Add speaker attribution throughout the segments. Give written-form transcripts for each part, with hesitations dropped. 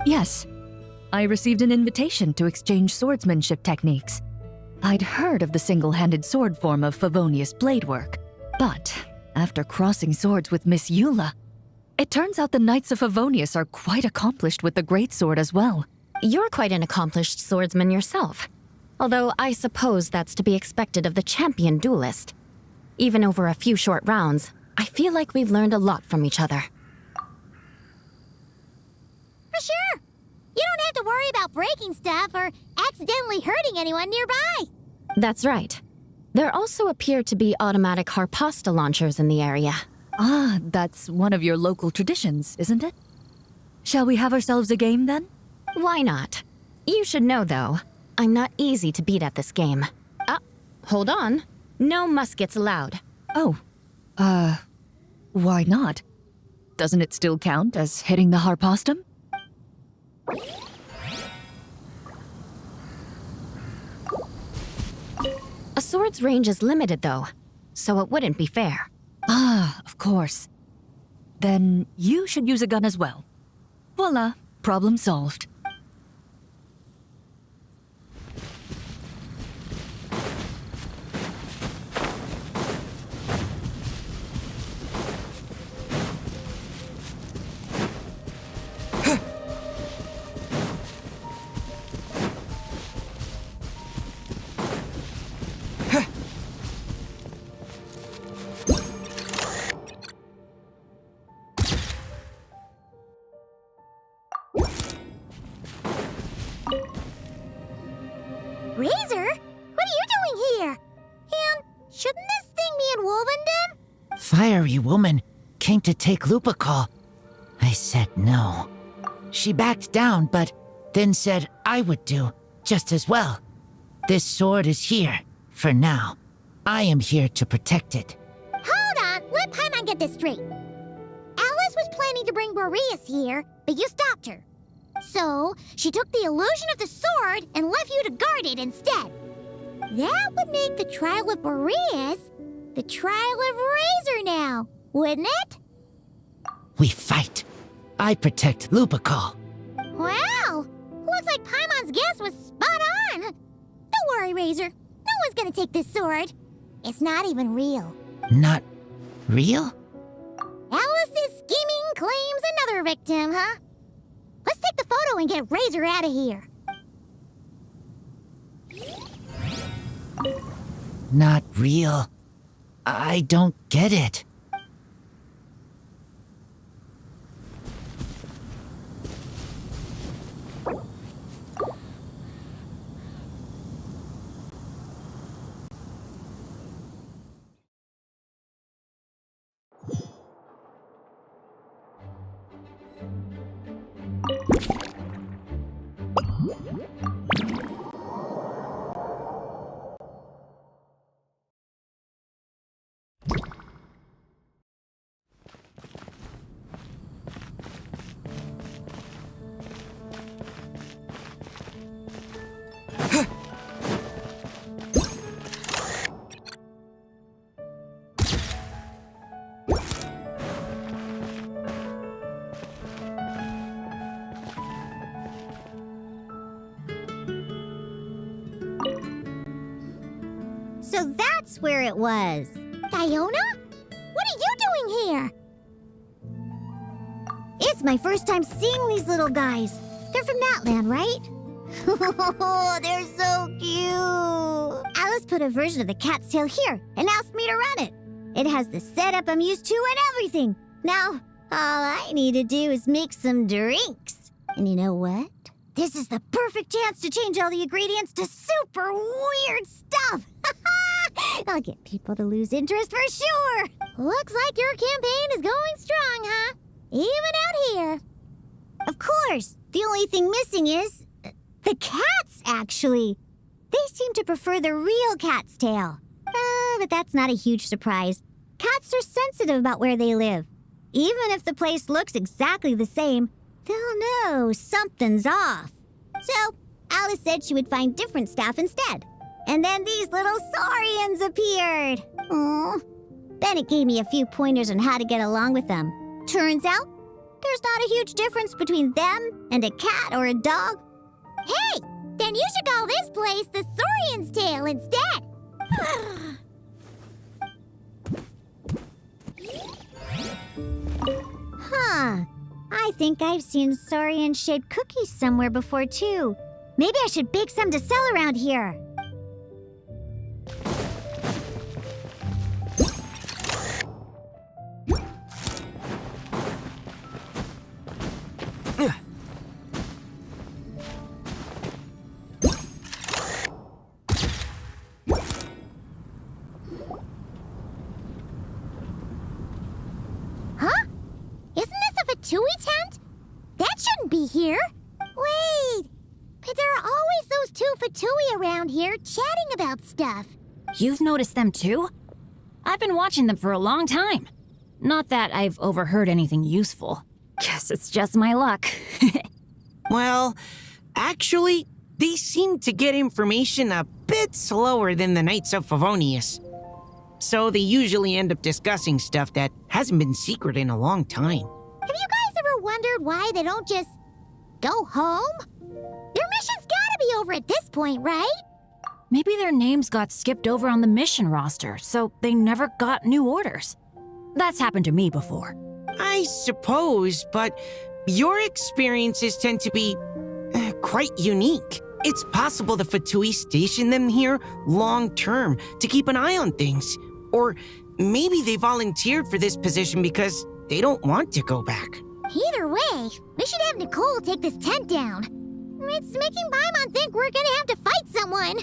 Speaker 1: Yes. I received an invitation to exchange swordsmanship techniques. I'd heard of the single-handed sword form of Favonius blade work, but after crossing swords with Miss Eula, it turns out the Knights of Favonius are quite accomplished with the greatsword as well.
Speaker 2: You're quite an accomplished swordsman yourself. Although I suppose that's to be expected of the champion duelist. Even over a few short rounds, I feel like we've learned a lot from each other.
Speaker 3: For sure! You don't have to worry about breaking stuff or accidentally hurting anyone nearby.
Speaker 2: That's right. There also appear to be automatic harpasta launchers in the area.
Speaker 1: Ah, that's one of your local traditions, isn't it? Shall we have ourselves a game then?
Speaker 2: Why not? You should know, though, I'm not easy to beat at this game. Hold on. No muskets allowed.
Speaker 1: Oh, why not? Doesn't it still count as hitting the harpastum?
Speaker 2: A sword's range is limited, though, so it wouldn't be fair.
Speaker 1: Ah, of course. Then you should use a gun as well. Voila, problem solved.
Speaker 3: Razor? What are you doing here? And shouldn't this thing be in Wolvenden?
Speaker 4: Fiery woman came to take Lupacol. I said no. She backed down, but then said I would do just as well. This sword is here, for now. I am here to protect it.
Speaker 3: Hold on, let Paimon get this straight. Alice was planning to bring Boreas here, but you stopped her. So, she took the illusion of the sword and left you to guard it instead. That would make the trial of Boreas the trial of Razor now, wouldn't it?
Speaker 4: We fight. I protect Lupacol.
Speaker 3: Wow! Looks like Paimon's guess was spot on. Don't worry, Razor. No one's gonna take this sword. It's not even real.
Speaker 4: Not real?
Speaker 3: Alice's scheming claims another victim, huh? Let's take the photo and get Razor out of here.
Speaker 4: Not real. I don't get it.
Speaker 3: So that's where it was. Diona? What are you doing here? It's my first time seeing these little guys. They're from that land, right? Oh, they're so cute. Alice put a version of the cat's tail here and asked me to run it. It has the setup I'm used to and everything. Now, all I need to do is make some drinks. And you know what? This is the perfect chance to change all the ingredients to super weird stuff. I'll get people to lose interest for sure. Looks like your campaign is going strong, huh? Even out here. Of course. The only thing missing is the cats, actually. They seem to prefer the real cat's tail. But that's not a huge surprise. Cats are sensitive about where they live. Even if the place looks exactly the same, they'll know something's off. So, Alice said she would find different staff instead. And then these little saurians appeared. Aww. Bennett gave me a few pointers on how to get along with them. Turns out, There's not a huge difference between them and a cat or a dog. Hey, then you should call this place the Saurian's Tail instead. Huh. I think I've seen saurian-shaped cookies somewhere before, too. Maybe I should bake some to sell around here. Huh? Isn't this a Fatui tent? That shouldn't be here. Wait, but there are always those two Fatui around here chatting about stuff.
Speaker 2: You've noticed them too? I've been watching them for a long time. Not that I've overheard anything useful. Guess it's just my luck.
Speaker 5: Well, actually, they seem to get information a bit slower than the Knights of Favonius. So they usually end up discussing stuff that hasn't been secret in a long time.
Speaker 3: Have you guys ever wondered why they don't just go home? Their mission's gotta be over at this point, right?
Speaker 2: Maybe their names got skipped over on the mission roster, so they never got new orders. That's happened to me before.
Speaker 5: I suppose, but your experiences tend to be quite unique. It's possible the Fatui stationed them here long term to keep an eye on things. Or maybe they volunteered for this position because they don't want to go back.
Speaker 3: Either way, we should have Nicole take this tent down. It's making Paimon think we're gonna have to fight someone.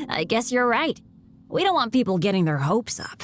Speaker 2: I guess you're right. We don't want people getting their hopes up.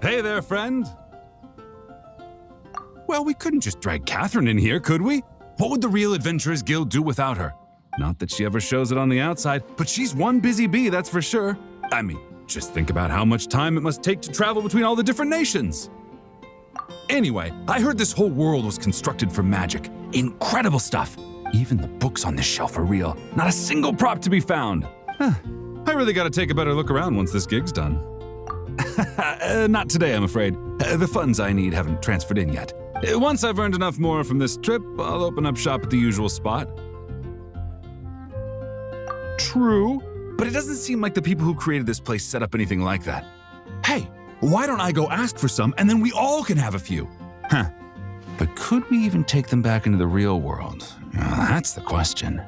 Speaker 6: Hey there, friend. Well, we couldn't just drag Catherine in here, could we? What would the Real Adventurers Guild do without her? Not that she ever shows it on the outside, but she's one busy bee, that's for sure. I mean, just think about how much time it must take to travel between all the different nations. Anyway, I heard this whole world was constructed for magic. Incredible stuff. Even the books on this shelf are real. Not a single prop to be found. Huh. I really gotta take a better look around once this gig's done. Not today, I'm afraid. The funds I need haven't transferred in yet. Once I've earned enough more from this trip, I'll open up shop at the usual spot. True, but it doesn't seem like the people who created this place set up anything like that. Hey, why don't I go ask for some and then we all can have a few? Huh. But could we even take them back into the real world? That's the question.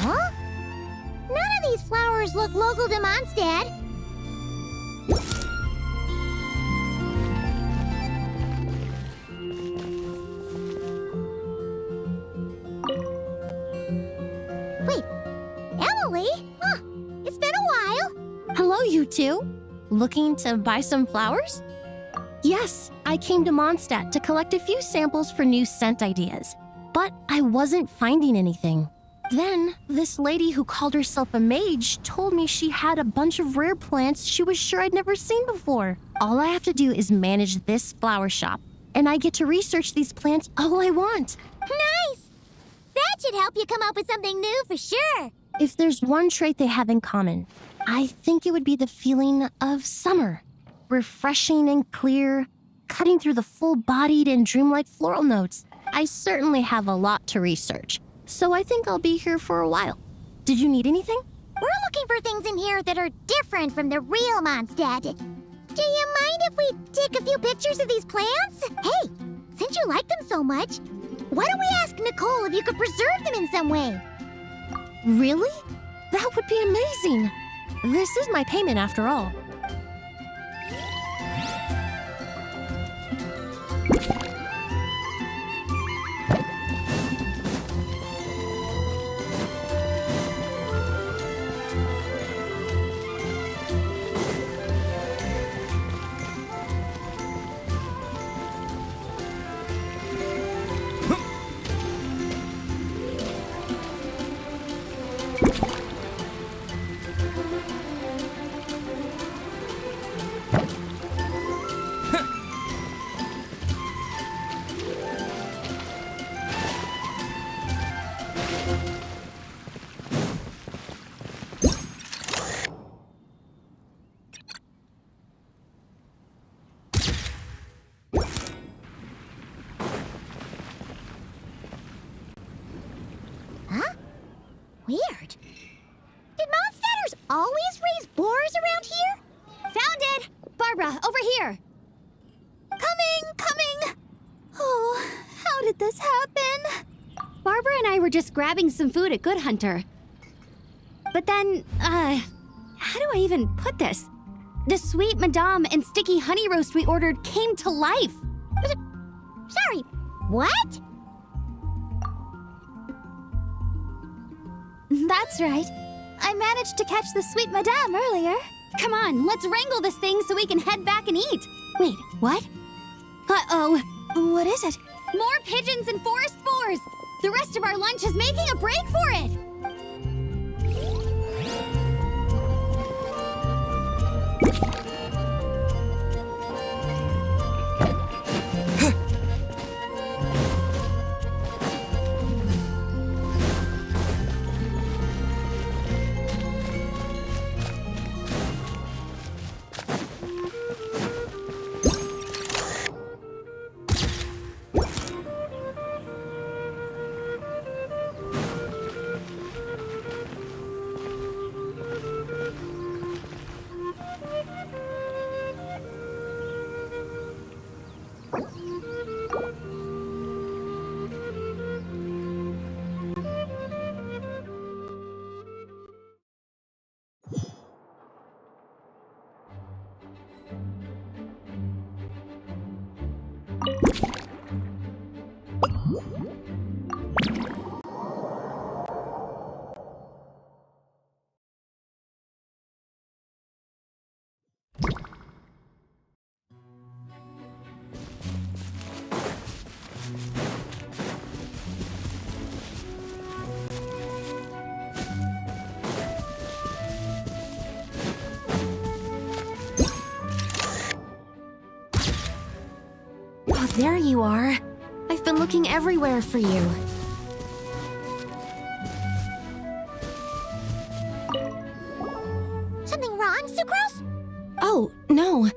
Speaker 3: Huh? None of these flowers look local to Mondstadt.
Speaker 7: too? Looking to buy some flowers? Yes, I came to Mondstadt to collect a few samples for new scent ideas, but I wasn't finding anything. Then, this lady who called herself a mage told me she had a bunch of rare plants she was sure I'd never seen before. All I have to do is manage this flower shop, and I get to research these plants all I want.
Speaker 3: Nice! That should help you come up with something new for sure.
Speaker 7: If there's one trait they have in common, I think it would be the feeling of summer. Refreshing and clear, cutting through the full-bodied and dreamlike floral notes. I certainly have a lot to research, so I think I'll be here for a while. Did you need anything?
Speaker 3: We're looking for things in here that are different from the real Mondstadt. Do you mind if we take a few pictures of these plants? Hey, since you like them so much, why don't we ask Nicole if you could preserve them in some way?
Speaker 7: Really? That would be amazing. This is my payment after all.
Speaker 3: Weird. Did Mondstadters always raise boars around here?
Speaker 8: Found it! Barbara, over here! Coming! Oh, how did this happen? Barbara and I were just grabbing some food at Good Hunter. But then, how do I even put this? The sweet madame and sticky honey roast we ordered came to life.
Speaker 3: Sorry, what?
Speaker 8: That's right. I managed to catch the sweet madame earlier. Come on, let's wrangle this thing so we can head back and eat. Wait, what? Uh-oh. What is it? More pigeons and forest boars! The rest of our lunch is making a break for it!
Speaker 2: Oh, there you are. I've been looking everywhere for you.
Speaker 3: Something wrong, Sucrose?
Speaker 2: Oh, no.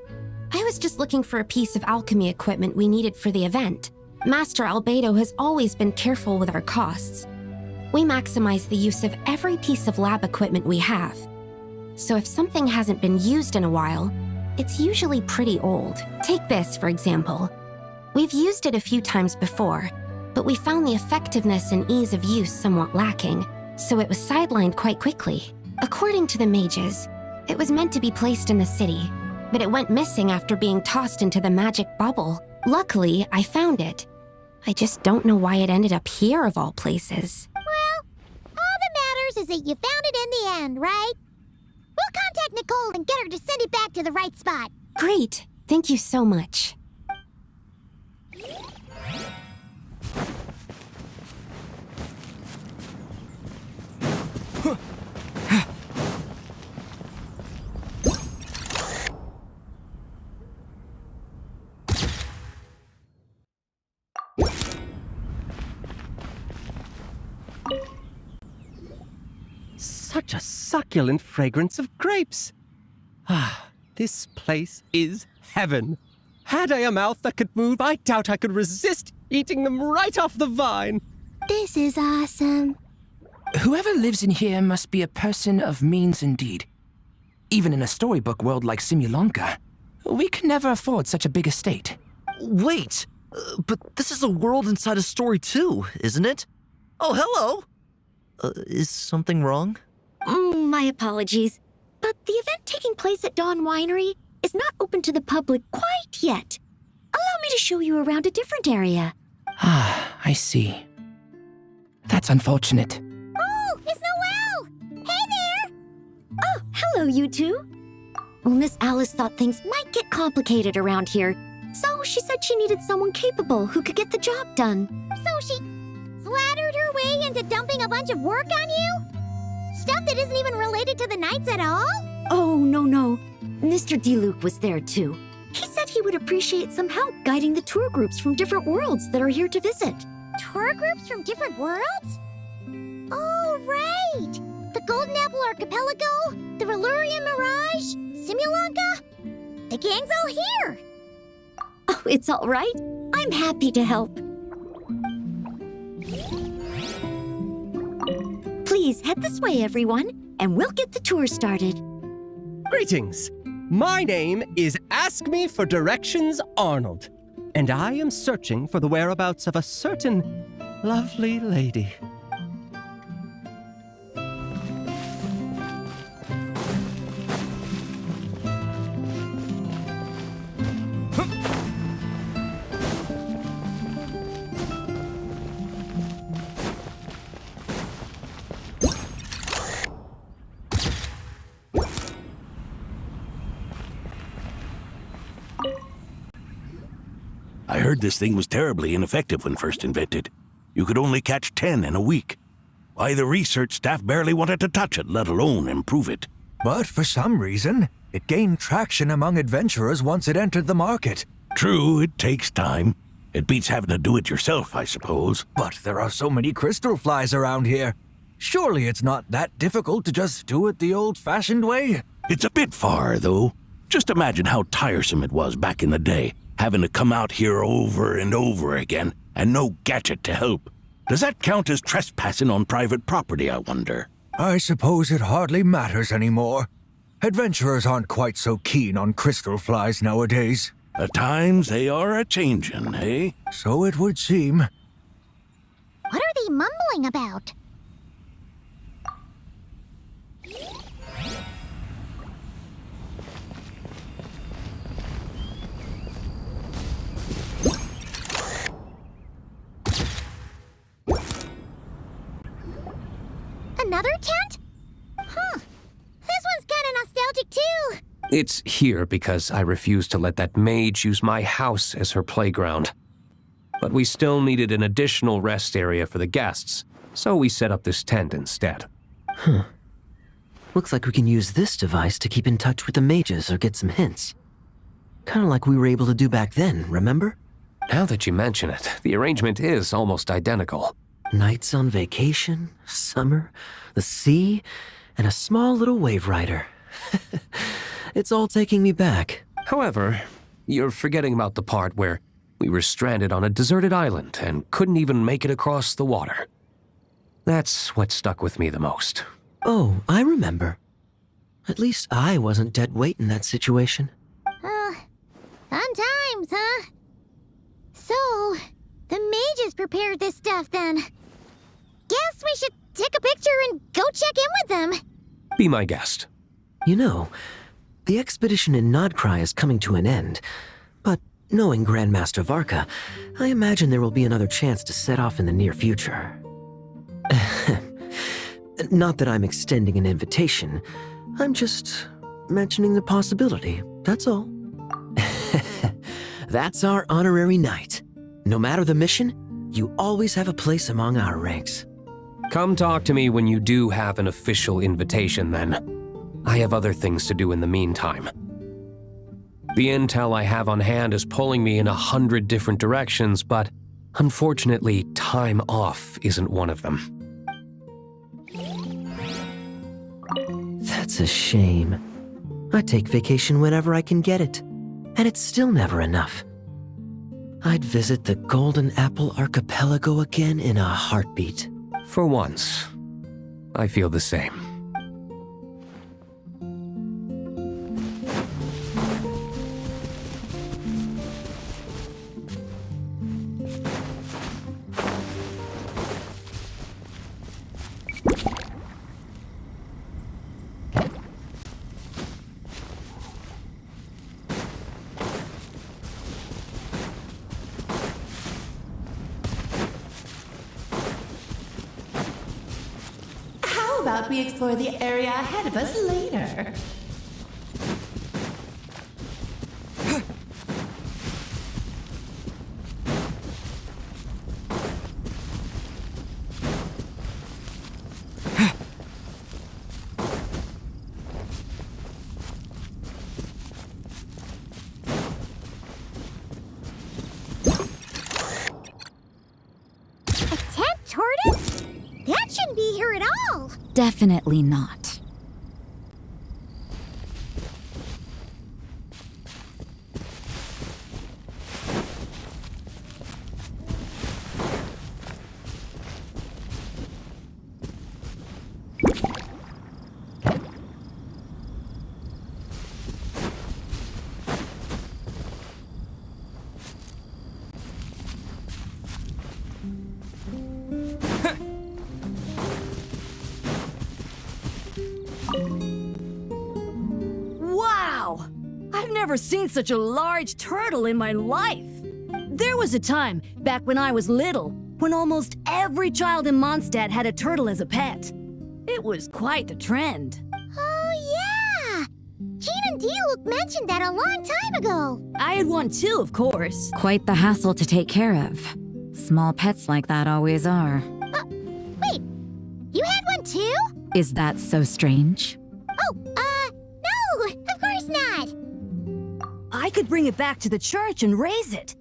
Speaker 2: I was just looking for a piece of alchemy equipment we needed for the event. Master Albedo has always been careful with our costs. We maximize the use of every piece of lab equipment we have. So if something hasn't been used in a while, it's usually pretty old. Take this, for example. We've used it a few times before, but we found the effectiveness and ease of use somewhat lacking, so it was sidelined quite quickly. According to the mages, it was meant to be placed in the city, but it went missing after being tossed into the magic bubble. Luckily, I found it. I just don't know why it ended up here of all places.
Speaker 3: Well, all that matters is that you found it in the end, right? We'll contact contact Nicole and get her to send it back to the right spot.
Speaker 2: Great. Thank you so much.
Speaker 9: Such a succulent fragrance of grapes. Ah, this place is heaven. Had I a mouth that could move, I doubt I could resist eating them right off the vine.
Speaker 8: This is awesome.
Speaker 10: Whoever lives in here must be a person of means indeed. Even in a storybook world like Simulanka, we can never afford such a big estate.
Speaker 11: Wait, but this is a world inside a story too, isn't it? Oh, hello! Is something wrong?
Speaker 8: My apologies. But the event taking place at Dawn Winery is not open to the public quite yet. Allow me to show you around a different area.
Speaker 10: Ah, I see. That's unfortunate.
Speaker 3: Oh, it's Noelle! Hey there!
Speaker 8: Oh, hello, you two. Well, Miss Alice thought things might get complicated around here, so she said she needed someone capable who could get the job done.
Speaker 3: So she flattered her way into dumping a bunch of work on you? Stuff that isn't even related to the Knights at all?
Speaker 8: Oh, no. Mr. DeLuke was there, too. He said he would appreciate some help guiding the tour groups from different worlds that are here to visit.
Speaker 3: Tour groups from different worlds? Oh, right! The Golden Apple Archipelago, the Valurian Mirage, Simulanka. The gang's all here!
Speaker 8: Oh, it's all right. I'm happy to help. Please head this way, everyone, and we'll get the tour started.
Speaker 9: Greetings. My name is Ask Me for Directions Arnold, and I am searching for the whereabouts of a certain lovely lady.
Speaker 12: I heard this thing was terribly ineffective when first invented. You could only catch 10 in a week. Why, the research staff barely wanted to touch it, let alone improve it.
Speaker 13: But for some reason, it gained traction among adventurers once it entered the market.
Speaker 12: True, it takes time. It beats having to do it yourself, I suppose.
Speaker 13: But there are so many crystal flies around here. Surely it's not that difficult to just do it the old-fashioned way?
Speaker 12: It's a bit far, though. Just imagine how tiresome it was back in the day, having to come out here over and over again, and no gadget to help. Does that count as trespassing on private property, I wonder?
Speaker 13: I suppose it hardly matters anymore. Adventurers aren't quite so keen on crystal flies nowadays.
Speaker 12: At times they are a-changin', eh?
Speaker 13: So it would seem.
Speaker 3: What are they mumbling about? Another tent? Huh. This one's kinda nostalgic too.
Speaker 14: It's here because I refused to let that mage use my house as her playground. But we still needed an additional rest area for the guests, so we set up this tent instead.
Speaker 11: Looks like we can use this device to keep in touch with the mages or get some hints. Kinda like we were able to do back then, remember?
Speaker 14: Now that you mention it, the arrangement is almost identical.
Speaker 11: Nights on vacation, summer, the sea, and a small little wave rider. It's all taking me back.
Speaker 14: However, you're forgetting about the part where we were stranded on a deserted island and couldn't even make it across the water. That's what stuck with me the most.
Speaker 11: Oh, I remember. At least I wasn't dead weight in that situation.
Speaker 3: Fun times, huh? So, the mages prepared this stuff then. Guess we should take a picture and go check in with them.
Speaker 14: Be my guest.
Speaker 11: You know, the expedition in Nodcry is coming to an end, but knowing Grandmaster Varka, I imagine there will be another chance to set off in the near future. Not that I'm extending an invitation, I'm just mentioning the possibility, that's all. That's our honorary knight. No matter the mission, you always have a place among our ranks.
Speaker 14: Come talk to me when you do have an official invitation, then. I have other things to do in the meantime. The intel I have on hand is pulling me in 100 different directions, but unfortunately, time off isn't one of them.
Speaker 11: That's a shame. I take vacation whenever I can get it, and it's still never enough. I'd visit the Golden Apple Archipelago again in a heartbeat.
Speaker 14: For once, I feel the same.
Speaker 15: How about we explore the area ahead of us later?
Speaker 3: A tent tortoise? That shouldn't be here at all.
Speaker 1: Definitely not.
Speaker 16: Wow! I've never seen such a large turtle in my life. There was a time, back when I was little, when almost every child in Mondstadt had a turtle as a pet. It was quite the trend.
Speaker 3: Oh, yeah! Jean and D-Luke mentioned that a long time ago.
Speaker 16: I had one too, of course.
Speaker 1: Quite the hassle to take care of. Small pets like that always are.
Speaker 3: Wait, you had one too?
Speaker 1: Is that so strange?
Speaker 3: Oh, no, of course not.
Speaker 16: I could bring it back to the church and raise it.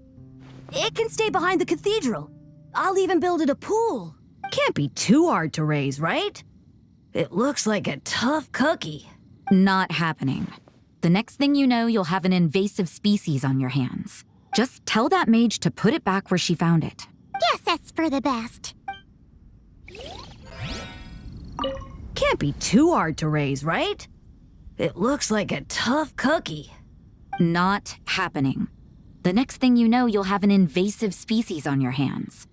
Speaker 16: It can stay behind the cathedral. I'll even build it a pool. Can't be too hard to raise, right? It looks like a tough cookie.
Speaker 1: Not happening. The next thing you know, you'll have an invasive species on your hands. Just tell that mage to put it back where she found it.
Speaker 3: Guess that's for the best.
Speaker 16: Can't be too hard to raise, right? It looks like a tough cookie.
Speaker 1: Not happening. The next thing you know, you'll have an invasive species on your hands.